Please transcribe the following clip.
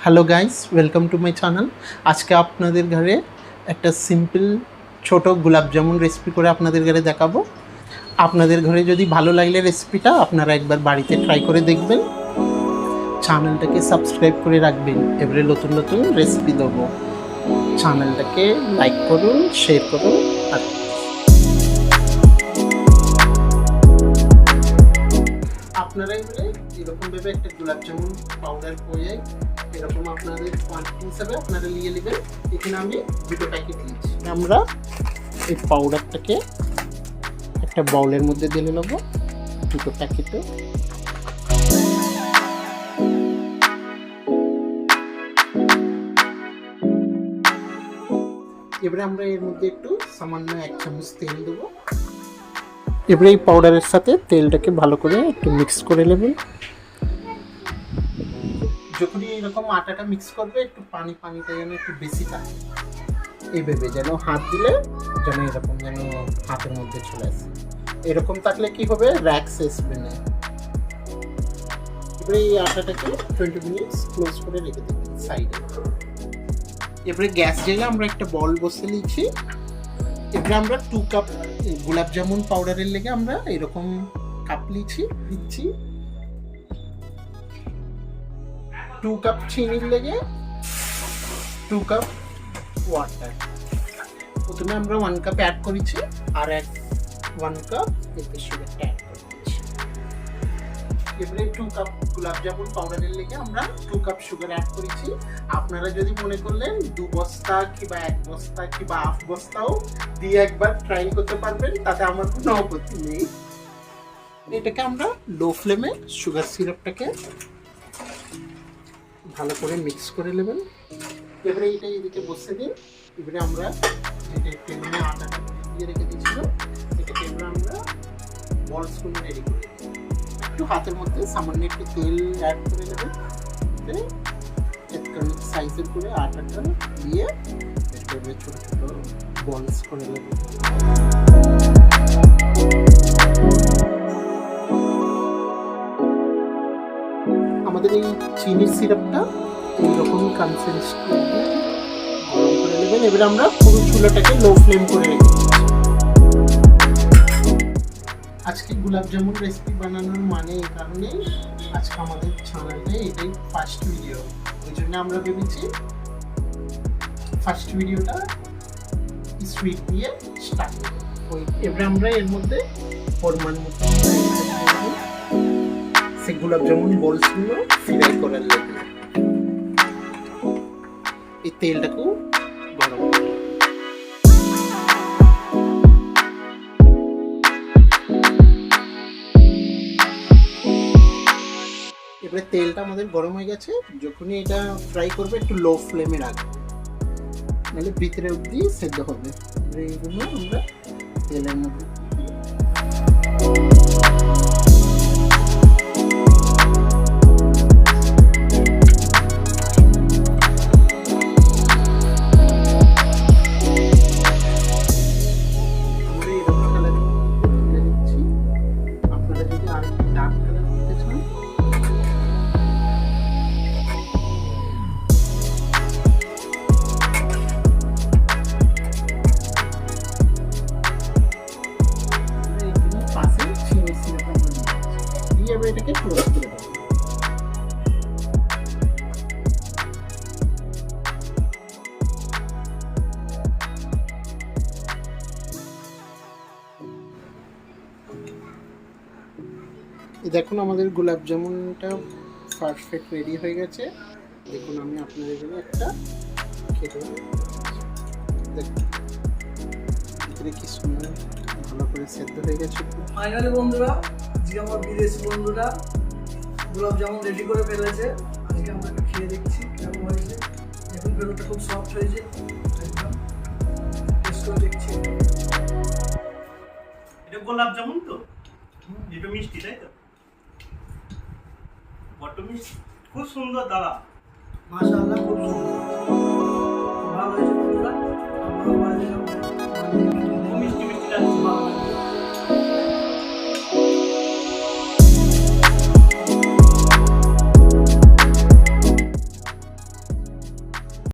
Hello guys, welcome to my channel. আজকে আপনাদের ঘরে একটা সিম্পল ছোট গোলাপ জামুন রেসিপি করে আপনাদের ঘরে দেখাবো। আপনাদের ঘরে যদি ভালো লাগলে রেসিপিটা আপনারা একবার বাড়িতে ট্রাই করে দেখবেন। চ্যানেলটাকে সাবস্ক্রাইব করে রাখবেন, এবারে নতুন নতুন রেসিপি দেবো। চ্যানেলটাকে লাইক করুন, শেয়ার করুন। আর আপনারা এবারে এরকমভাবে একটা গোলাপ জামুন পাউডার করে এরকম আপনাদের কোয়ান্টিটি হিসাবে আপনারা নিয়ে নেবেন। এখানে আমি 2 প্যাকেট নিয়েছি। আমরা এই পাউডারটাকে একটা বাউলের মধ্যে ঢেলে নেবো, 2 প্যাকেটে। এবারে আমরা এর মধ্যে একটু সামান্য 1 চামচ তেল দেবো। এবারে এই পাউডারের সাথে তেলটাকে ভালো করে একটু মিক্স করে নেবেন। যখনই এরকম আটাটা মিক্স করবে একটু পানিটা যেন একটু বেশি থাকে, এইভাবে যেন হাত দিলে যেন এরকম যেন হাতের মধ্যে চলে আসে। এরকম থাকলে কি হবে, র্যাক্স আসবে না। এবারে এই আটাটাকে 20 মিনিটস ক্লোজ করে রেখে দেবেন সাইডে। এবারে গ্যাস জ্বালিয়ে আমরা একটা বল বসে নিয়েছি। এবারে আমরা 2 কাপ গোলাপ জামুন পাউডারের লেগে আমরা এরকম কাপ দিচ্ছি। 2 কাপ চিনির লেগে 2 কাপ ওয়াটার। প্রথমে আমরা 1 কাপ অ্যাড করেছি, আর 1 কাপ সুগারটা অ্যাড করেছি। এবারে 2 কাপ গোলাপ জামুন পাউডারের লেগে আমরা 2 কাপ সুগার অ্যাড করেছি। আপনারা যদি মনে করলেন 2 বস্তা কিংবা 1 বস্তা কিংবা হাফ বস্তাও দিয়ে একবার ট্রাই করতে পারবেন, তাতে আমার কোনো আপত্তি নেই। এটাকে আমরা লো ফ্লেমে সুগার সিরাপটাকে ভালো করে মিক্স করে নেবেন। এবারে এটা এদিকে বসে দিন। এবারে আমরা যেটা টেবিলে আটাটা দিয়ে রেখে দিয়েছিলাম, এটাকে এবার আমরা বলস করে রেডি করে দেব। একটু হাতের মধ্যে সামান্য একটু তেল অ্যাড করে নেবেন। একটু সাইজের করে আটাটা দিয়ে এটাকে ছোট ছোট বলস করে নেবেন। আমাদের এই চিনির সিরাপটা এইরকম কনসিস্টেন্সি গরম করে নেবেন। এবার আমরা পুরো চুলাটাকে লো ফ্লেম করে রেখে দিচ্ছি। আজকে গোলাপ জামুন রেসিপি বানানোর মানে এই কারণে, আজকে আমাদের চ্যানেলে এটাই ফার্স্ট ভিডিও, ওই জন্য আমরা ভেবেছি ফার্স্ট ভিডিওটা সুইট দিয়ে স্টার্ট করব। এবার আমরা এর মধ্যে পরিমাণ মতো সেই গোলাপ জামুন বলসগুলো ফ্রাই করার লাগবে। এই তেলটাকেও গরম করে এবারে তেলটা আমাদের গরম হয়ে গেছে। যখনই এটা ফ্রাই করবে একটু লো ফ্লেমে রাখবে, নাহলে ভিতরে অবধি সেদ্ধ হবে। এইগুলো আমরা তেলের মধ্যে এটাকে ক্লোজ করে দেবো। দেখুন আমাদের গোলাপ জামুনটা পারফেক্ট রেডি হয়ে গেছে। দেখুন আমি আপনাদের জন্য একটা খেতে দেখুন ভিতরে কি সুন্দর ভালো করে সেদ্ধ হয়ে গেছে। ফাইনালি বন্ধুরা, আজকে আমার বিদেশি বন্ধুরা গোলাপ জামুন রেডি করে ফেলেছে। আজকে আমরা খেয়ে দেখছি কেমন হয়েছে। দেখুন ভেতরটা খুব সফট হয়েছে, একদম টেস্ট করে দেখছি। এটা গোলাপ জামুন তো, এটা মিষ্টি তাই তো, বড্ড মিষ্টি, খুব সুন্দর দাদা, মাশাআল্লাহ, খুব সুন্দর।